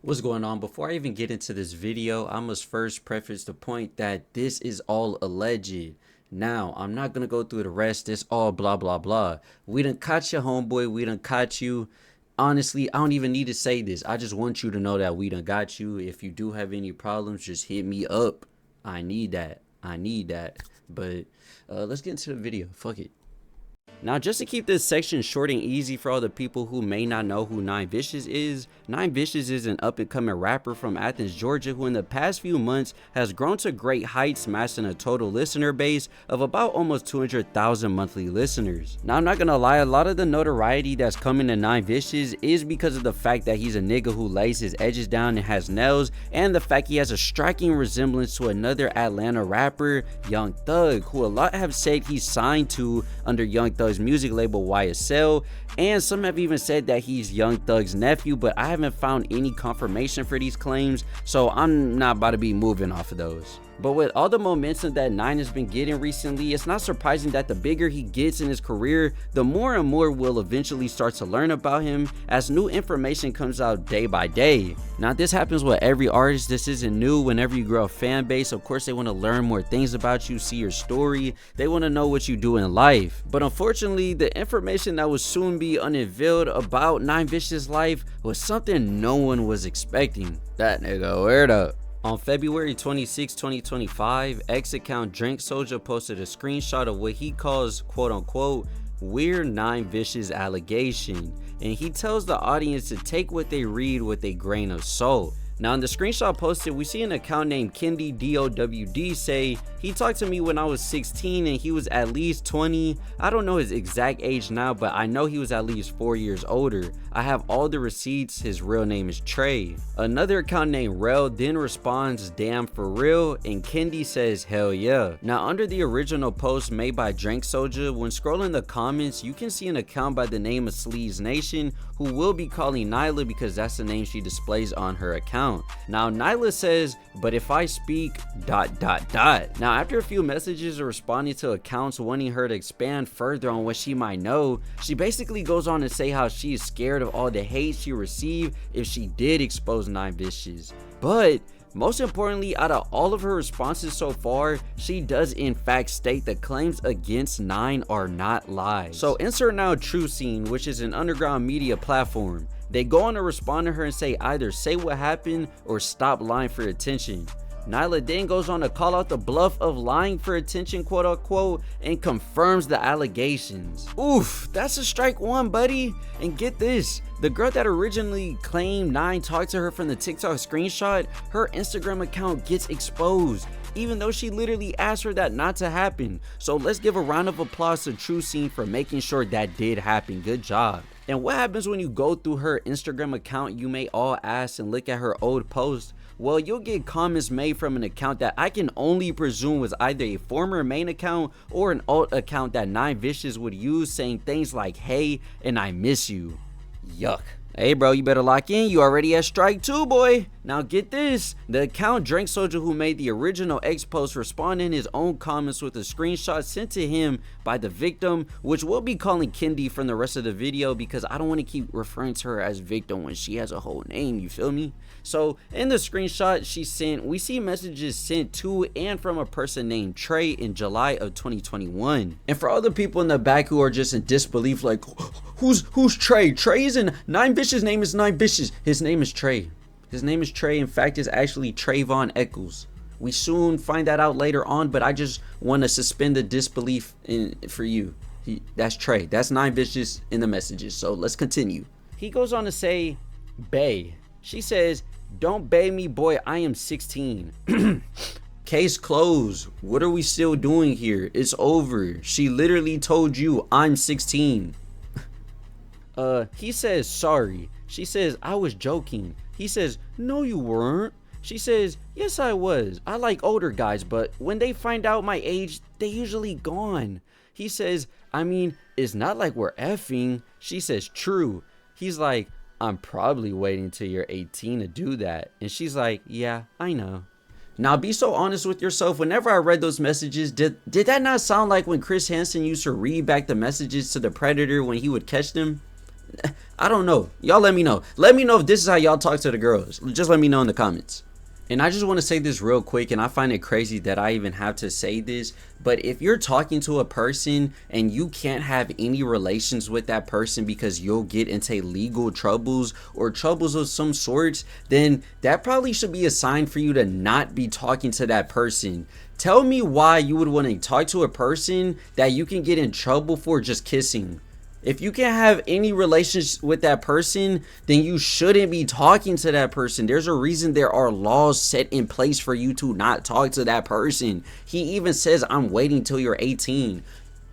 What's going on? Before I even get into this video, I must first preface the point that this is all alleged. Now, I'm not gonna go through the rest. It's all blah blah blah. We done caught you, homeboy. We done caught you. Honestly, I don't even need to say this. I just want you to know that we done got you. If you do have any problems, just hit me up. I need that. I need that. But let's get into the video. Fuck it. Now, just to keep this section short and easy for all the people who may not know who Nine Vicious is, Nine Vicious is an up-and-coming rapper from Athens, Georgia, who in the past few months has grown to great heights, amassing a total listener base of about almost 200,000 monthly listeners. Now, I'm not gonna lie, a lot of the notoriety that's coming to Nine Vicious is because of the fact that he's a nigga who lays his edges down and has nails, and the fact he has a striking resemblance to another Atlanta rapper, Young Thug, who a lot have said he's signed to under Young Thug's music label YSL, and some have even said that he's Young Thug's nephew, but I haven't found any confirmation for these claims, so I'm not about to be moving off of those. But with all the momentum that Nine has been getting recently, it's not surprising that the bigger he gets in his career, the more and more we'll eventually start to learn about him as new information comes out day by day. Now, this happens with every artist. This isn't new. Whenever you grow a fan base, of course they want to learn more things about you, see your story. They want to know what you do in life. But unfortunately, the information that will soon be unveiled about Nine Vicious' life was something no one was expecting. That nigga, word up. On February 26, 2025, X account Drink Soldier posted a screenshot of what he calls quote unquote weird Nine Vicious allegation, and he tells the audience to take what they read with a grain of salt. Now, in the screenshot posted, we see an account named Kendi DOWD say, he talked to me when I was 16 and he was at least 20. I don't know his exact age now, but I know he was at least 4 years older. I have all the receipts. His real name is Trey. Another account named Rel then responds, damn for real, and Kendi says, hell yeah. Now, under the original post made by Drink Soldier, when scrolling the comments, you can see an account by the name of Sleaze Nation, who will be calling Nyla because that's the name she displays on her account. Now, Nyla says, but if I speak ... Now, after a few messages responding to accounts wanting her to expand further on what she might know, she basically goes on to say how she is scared of all the hate she received if she did expose Nine Vicious. But most importantly, out of all of her responses so far, she does in fact state the claims against Nine are not lies. So insert now True Scene, which is an underground media platform. They go on to respond to her and say either say what happened or stop lying for attention. Nyla then goes on to call out the bluff of lying for attention, quote unquote, and confirms the allegations. Oof, that's a strike one, buddy. And get this, the girl that originally claimed Nine talked to her from the TikTok screenshot, her Instagram account gets exposed, even though she literally asked her that not to happen. So let's give a round of applause to True Scene for making sure that did happen. Good job. And what happens when you go through her Instagram account, you may all ask, and look at her old post? Well, you'll get comments made from an account that I can only presume was either a former main account or an alt account that Nine Vicious would use, saying things like, hey, and I miss you. Yuck. Hey bro, you better lock in. You already at strike two, boy. Now get this. The account Drink Soldier, who made the original X post, responded in his own comments with a screenshot sent to him by the victim, which we'll be calling Kendi from the rest of the video because I don't want to keep referring to her as victim when she has a whole name, you feel me? So in the screenshot she sent, we see messages sent to and from a person named Trey in July of 2021. And for all the people in the back who are just in disbelief, like, who's Trey? Trey isn't Nine Vicious' name is Nine Vicious. His name is Trey. His name is Trey. In fact, it's actually Trayvon Eccles. We soon find that out later on, but I just want to suspend the disbelief for you. That's Trey. That's Nine Vicious in the messages. So let's continue. He goes on to say, bae. She says, don't bae me, boy. I am 16. Case closed. What are we still doing here? It's over. She literally told you I'm 16. He says, sorry. She says, I was joking. He says, no, you weren't. She says, yes, I was. I like older guys, but when they find out my age, they usually gone. He says, I mean, it's not like we're effing. She says, true. He's like, I'm probably waiting till you're 18 to do that. And she's like, yeah, I know. Now, be so honest with yourself. Whenever I read those messages, did that not sound like when Chris Hansen used to read back the messages to the Predator when he would catch them? I don't know. Y'all let me know. Let me know if this is how y'all talk to the girls. Just let me know in the comments. And I just want to say this real quick, and I find it crazy that I even have to say this, but if you're talking to a person and you can't have any relations with that person because you'll get into legal troubles or troubles of some sorts, then that probably should be a sign for you to not be talking to that person. Tell me why you would want to talk to a person that you can get in trouble for just kissing. If you can't have any relations with that person, then you shouldn't be talking to that person. There's a reason there are laws set in place for you to not talk to that person. He even says, I'm waiting till you're 18.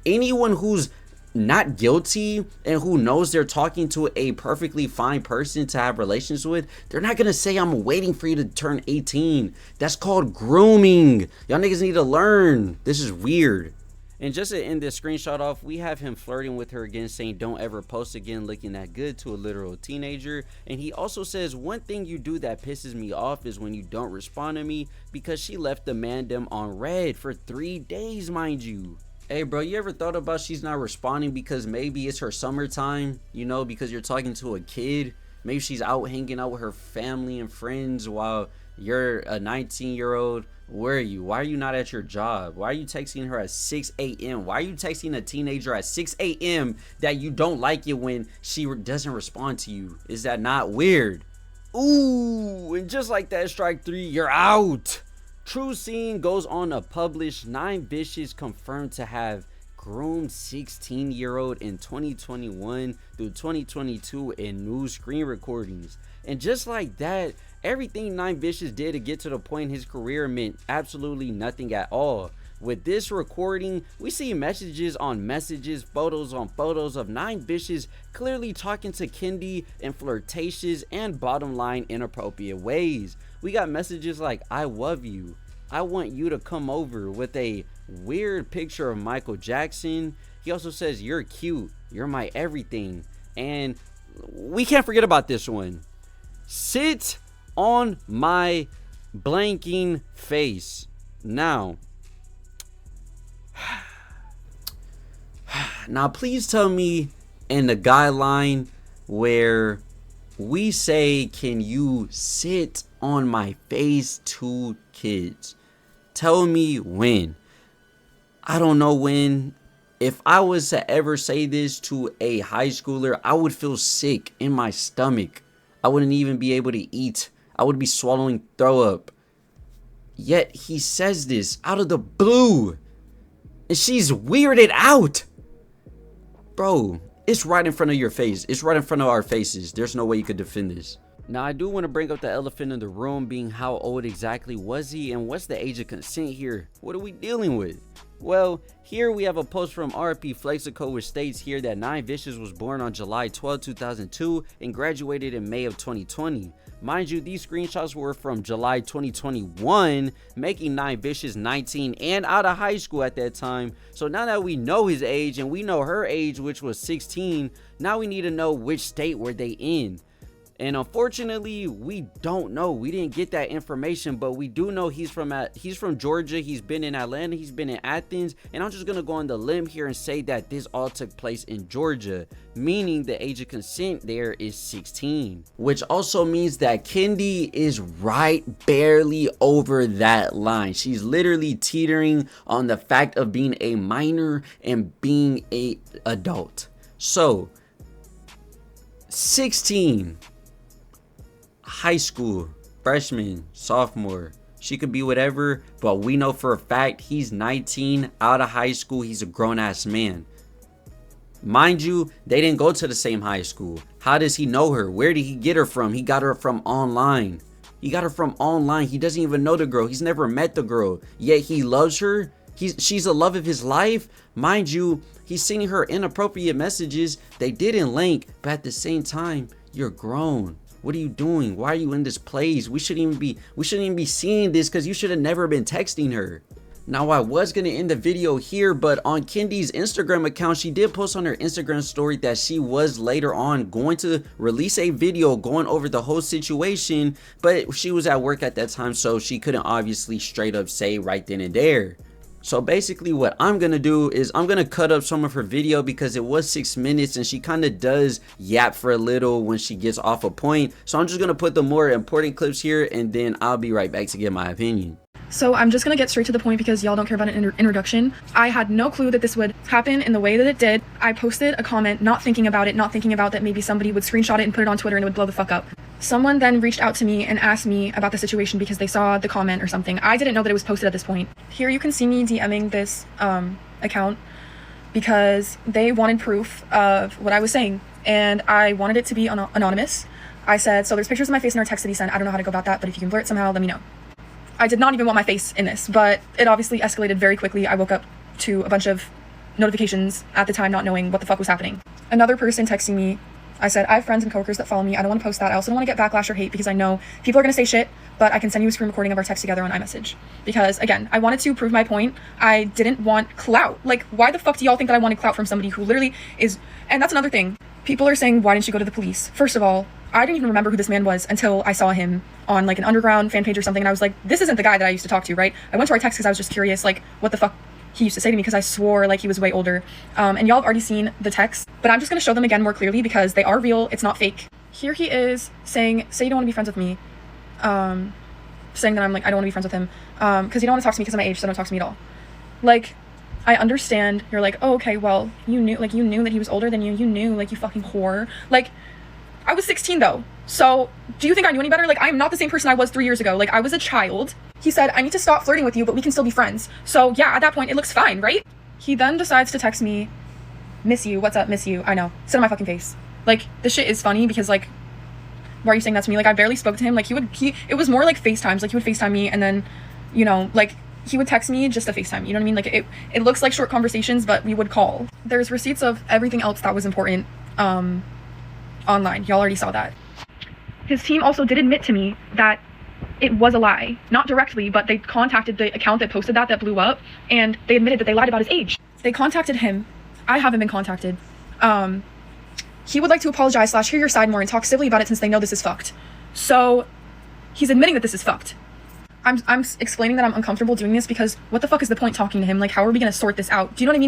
Anyone who's not guilty and who knows they're talking to a perfectly fine person to have relations with, they're not gonna say, I'm waiting for you to turn 18. That's called grooming. Y'all niggas need to learn. This is weird. And just to end this screenshot off, we have him flirting with her again, saying don't ever post again looking that good to a literal teenager. And he also says, one thing you do that pisses me off is when you don't respond to me, because she left the mandem on red for 3 days, mind you. Hey bro, you ever thought about she's not responding because maybe it's her summertime, you know, because you're talking to a kid? Maybe she's out hanging out with her family and friends while you're a 19-year-old. Where are you? Why are you not at your job? Why are you texting her at 6 a.m.? Why are you texting a teenager at 6 a.m. that you don't like it when she doesn't respond to you? Is that not weird? Ooh, and just like that, strike 3, you're out. True Scene goes on to publish 9 bitches confirmed to have groomed 16-year-old in 2021 through 2022 in new screen recordings. And just like that, everything 9 bitches did to get to the point in his career meant absolutely nothing at all. With this recording, we see messages on messages, photos on photos of 9 bitches clearly talking to Kendi in flirtatious and bottom line inappropriate ways. We got messages like, I love you, I want you to come over, with a weird picture of Michael Jackson. He also says, you're cute, you're my everything. And we can't forget about this one. Sit on my blanking face. Now please tell me in the guideline where we say, can you sit on my face to kids? Tell me when. I don't know when. If I was to ever say this to a high schooler, I would feel sick in my stomach. I wouldn't even be able to eat. I would be swallowing throw up. Yet he says this out of the blue. And she's weirded out. Bro, it's right in front of your face. It's right in front of our faces. There's no way you could defend this. Now, I do want to bring up the elephant in the room, being how old exactly was he and what's the age of consent here? What are we dealing with? Well, here we have a post from RP Flexico, which states here that 9 Vicious was born on July 12, 2002 and graduated in May of 2020. Mind you, these screenshots were from July 2021, making 9 Vicious 19 and out of high school at that time. So now that we know his age and we know her age, which was 16, now we need to know which state were they in. And unfortunately, we don't know. We didn't get that information, but we do know he's from Georgia. He's been in Atlanta. He's been in Athens. And I'm just going to go on the limb here and say that this all took place in Georgia, meaning the age of consent there is 16. Which also means that Kendi is right barely over that line. She's literally teetering on the fact of being a minor and being an adult. So, 16. High school, freshman, sophomore, she could be whatever, but we know for a fact he's 19, out of high school, he's a grown-ass man. Mind you, they didn't go to the same high school. How does he know her? Where did he get her from? He got her from online. He got her from online. He doesn't even know the girl. He's never met the girl, yet he loves her. She's the love of his life. Mind you, he's sending her inappropriate messages. They didn't link, but at the same time, you're grown. What are you doing? Why are you in this place? We shouldn't even be seeing this, because you should have never been texting her. Now, I was going to end the video here, but on Kendi's Instagram account, she did post on her Instagram story that she was later on going to release a video going over the whole situation, but she was at work at that time, so she couldn't obviously straight up say right then and there. So basically what I'm gonna do is I'm gonna cut up some of her video because it was 6 minutes and she kind of does yap for a little when she gets off a point. So I'm just gonna put the more important clips here and then I'll be right back to give my opinion. So I'm just gonna get straight to the point because y'all don't care about an introduction. I had no clue that this would happen in the way that it did. I posted a comment not thinking about it, not thinking about that maybe somebody would screenshot it and put it on Twitter and it would blow the fuck up. Someone then reached out to me and asked me about the situation because they saw the comment or something. I didn't know that it was posted at this point. Here you can see me DMing this account because they wanted proof of what I was saying and I wanted it to be anonymous. I said, so there's pictures of my face in our text that he sent. I don't know how to go about that, but if you can blur it somehow, let me know. I did not even want my face in this, but it obviously escalated very quickly. I woke up to a bunch of notifications at the time not knowing what the fuck was happening. Another person texting me, I said, I have friends and coworkers that follow me. I don't want to post that. I also don't want to get backlash or hate because I know people are going to say shit, but I can send you a screen recording of our text together on iMessage. Because again, I wanted to prove my point. I didn't want clout. Like, why the fuck do y'all think that I wanted clout from somebody who literally is, and that's another thing. People are saying, why didn't you go to the police? First of all, I didn't even remember who this man was until I saw him on like an underground fan page or something. And I was like, this isn't the guy that I used to talk to, right? I went to our text because I was just curious, like, what the fuck he used to say to me because I swore like he was way older. And y'all have already seen the text, but I'm just going to show them again more clearly because they are real. It's not fake. Here he is saying, say you don't want to be friends with me. Saying that I'm like, I don't want to be friends with him because you don't want to talk to me because of my age, so don't talk to me at all. Like, I understand you're like, oh, okay, well, you knew that he was older than you. You knew, like, you fucking whore. Like, I was 16 though. So do you think I knew any better? Like, I am not the same person I was 3 years ago. Like, I was a child. He said, I need to stop flirting with you, but we can still be friends. So yeah, at that point, it looks fine, right? He then decides to text me, miss you, what's up, miss you. I know, sit on my fucking face. Like, this shit is funny because like, why are you saying that to me? Like, I barely spoke to him. Like, it was more like FaceTimes. Like, he would FaceTime me and then, you know, like, he would text me just to FaceTime, you know what I mean? Like, it looks like short conversations, but we would call. There's receipts of everything else that was important online. Y'all already saw that. His team also did admit to me that it was a lie. Not directly, but they contacted the account that posted that blew up, and they admitted that they lied about his age. They contacted him. I haven't been contacted. He would like to apologize / hear your side more and talk civilly about it since they know this is fucked. So he's admitting that this is fucked. I'm explaining that I'm uncomfortable doing this because what the fuck is the point talking to him? Like, how are we gonna sort this out? Do you know what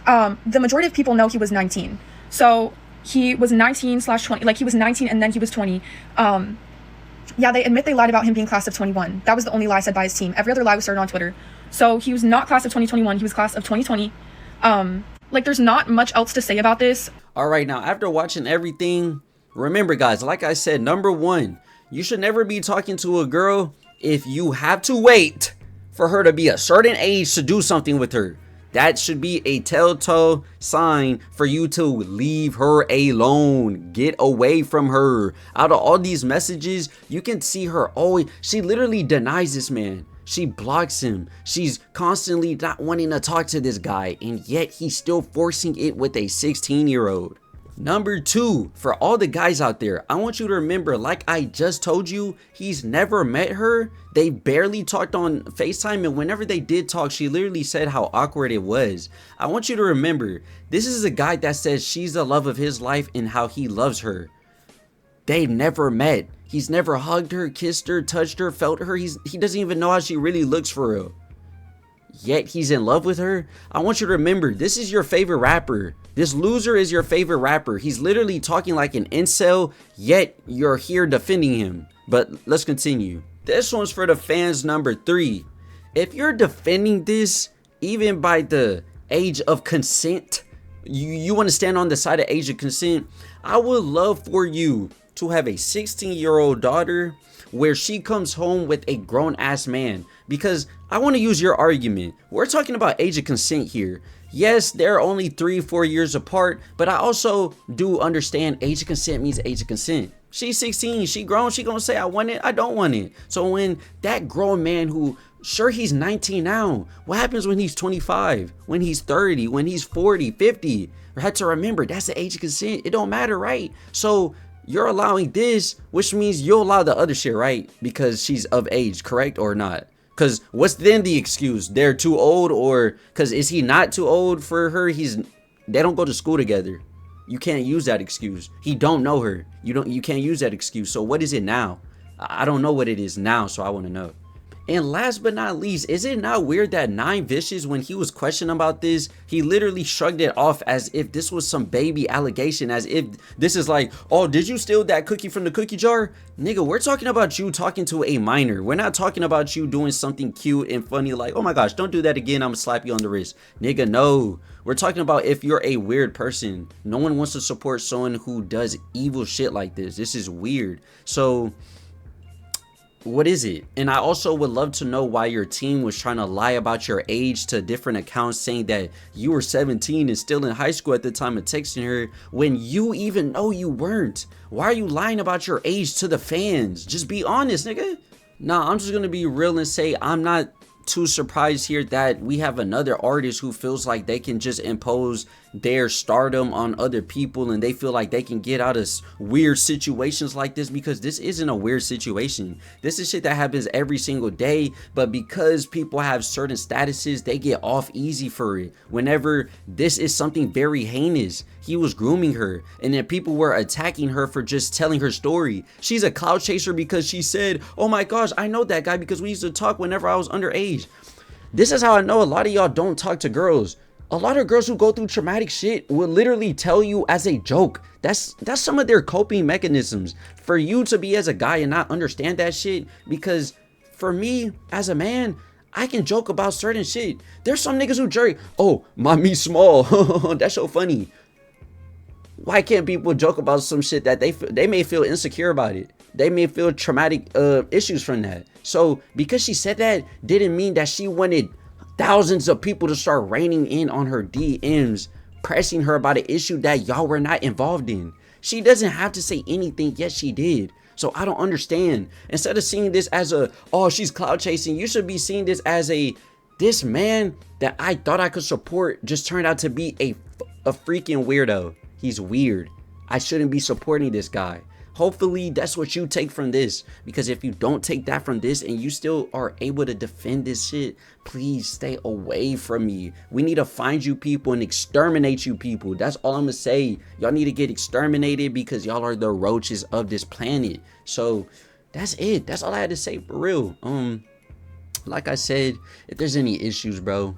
I mean? The majority of people know he was 19. So he was 19 / 20, like he was 19 and then he was 20. Yeah, they admit they lied about him being class of 21. That was the only lie said by his team. Every other lie was started on Twitter. So he was not class of 2021, he was class of 2020. Like, there's not much else to say about this. All right, now after watching everything, remember guys, like I said, number one, you should never be talking to a girl if you have to wait for her to be a certain age to do something with her. That should be a telltale sign for you to leave her alone. Get away from her. Out of all these messages, you can see her always, she literally denies this man. She blocks him. She's constantly not wanting to talk to this guy, and yet he's still forcing it with a 16-year-old. Number two, for all the guys out there, I want you to remember, like I just told you, he's never met her. They barely talked on FaceTime, and whenever they did talk, she literally said how awkward it was. I want you to remember, this is a guy that says she's the love of his life and how he loves her. They never met. He's never hugged her, kissed her, touched her, felt her. He doesn't even know how she really looks for real. Yet he's in love with her. I want you to remember, this is your favorite rapper. This loser is your favorite rapper. He's literally talking like an incel, yet you're here defending him. But let's continue. This one's for the fans, number three. If you're defending this, even by the age of consent, you want to stand on the side of age of consent, I would love for you to have a 16-year-old daughter where she comes home with a grown-ass man. Because I want to use your argument. We're talking about age of consent here. Yes, they're only 3-4 years apart, but I also do understand age of consent means age of consent. She's 16, she grown, she gonna say I want it, I don't want it. So when that grown man who, sure he's 19 now, what happens when he's 25, when he's 30, when he's 40, 50? You have to remember, that's the age of consent. It don't matter, right? So you're allowing this, which means you'll allow the other shit, right? Because she's of age, correct or not? Because what's then the excuse? They're too old, or because is he not too old for her? They don't go to school together. You can't use that excuse. He don't know her. You can't use that excuse. So what is it now? I don't know what it is now, so I want to know. And last but not least, is it not weird that Nine Vicious, when he was questioned about this, he literally shrugged it off as if this was some baby allegation, as if this is like, oh, did you steal that cookie from the cookie jar? Nigga, we're talking about you talking to a minor. We're not talking about you doing something cute and funny like, oh my gosh, don't do that again, I'm gonna slap you on the wrist. Nigga, no. We're talking about if you're a weird person. No one wants to support someone who does evil shit like this. This is weird. So what is it? And I also would love to know why your team was trying to lie about your age to different accounts, saying that you were 17 and still in high school at the time of texting her, when you even know you weren't. Why are you lying about your age to the fans? Just be honest, nigga. Nah, I'm just gonna be real and say I'm not too surprised here that we have another artist who feels like they can just impose their stardom on other people, and they feel like they can get out of weird situations like this, because this isn't a weird situation. This is shit that happens every single day, but because people have certain statuses, they get off easy for it. Whenever this is something very heinous, he was grooming her, and then people were attacking her for just telling her story. She's a clout chaser because she said, oh my gosh, I know that guy because we used to talk whenever I was underage. This is how I know a lot of y'all don't talk to girls. A lot of girls who go through traumatic shit will literally tell you as a joke. That's some of their coping mechanisms. For you to be as a guy and not understand that shit, because for me as a man, I can joke about certain shit. There's some niggas who jerk, oh, my me small. That's so funny. Why can't people joke about some shit that they may feel insecure about it? They may feel traumatic issues from that. So because she said that didn't mean that she wanted thousands of people to start raining in on her DMs, pressing her about an issue that y'all were not involved in. She doesn't have to say anything, yet she did. So I don't understand. Instead of seeing this as a, oh, she's cloud chasing, you should be seeing this as a, this man that I thought I could support just turned out to be a freaking weirdo. He's weird. I shouldn't be supporting this guy. Hopefully that's what you take from this, because if you don't take that from this and you still are able to defend this shit, please stay away from me. We need to find you people and exterminate you people. That's all I'm gonna say. Y'all need to get exterminated because y'all are the roaches of this planet. So that's it. That's all I had to say for real. Like I said, if there's any issues, bro,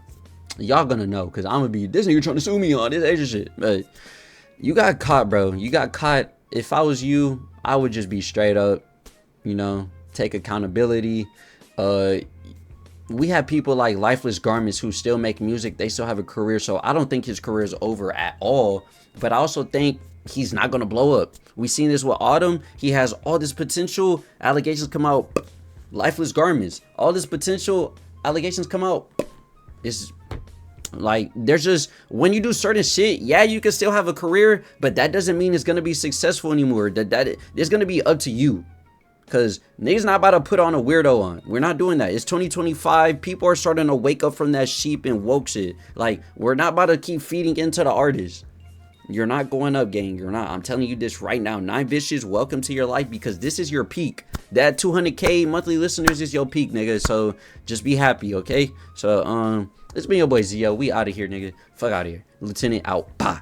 y'all gonna know, because I'm gonna be, this nigga trying to sue me on this Asian shit. But you got caught, bro. You got caught. If I was you, I would just be straight up, you know, take accountability. We have people like Lifeless Garments who still make music. They still have a career. So I don't think his career is over at all. But I also think he's not going to blow up. We seen this with Autumn. He has all this potential. Allegations come out. Lifeless Garments. All this potential. Allegations come out. It's like, there's just, when you do certain shit, yeah, you can still have a career, but that doesn't mean it's gonna be successful anymore. That it's gonna be up to you, because niggas not about to put on a weirdo on. We're not doing that. It's 2025. People are starting to wake up from that sheep and woke shit. Like, we're not about to keep feeding into the artists. You're not going up, gang. You're not. I'm telling you this right now. Nine Vicious, welcome to your life, because this is your peak. That 200K monthly listeners is your peak, nigga. So just be happy, okay? So it's been your boy Zio. We out of here, nigga. Fuck out of here. Lieutenant out. Bye.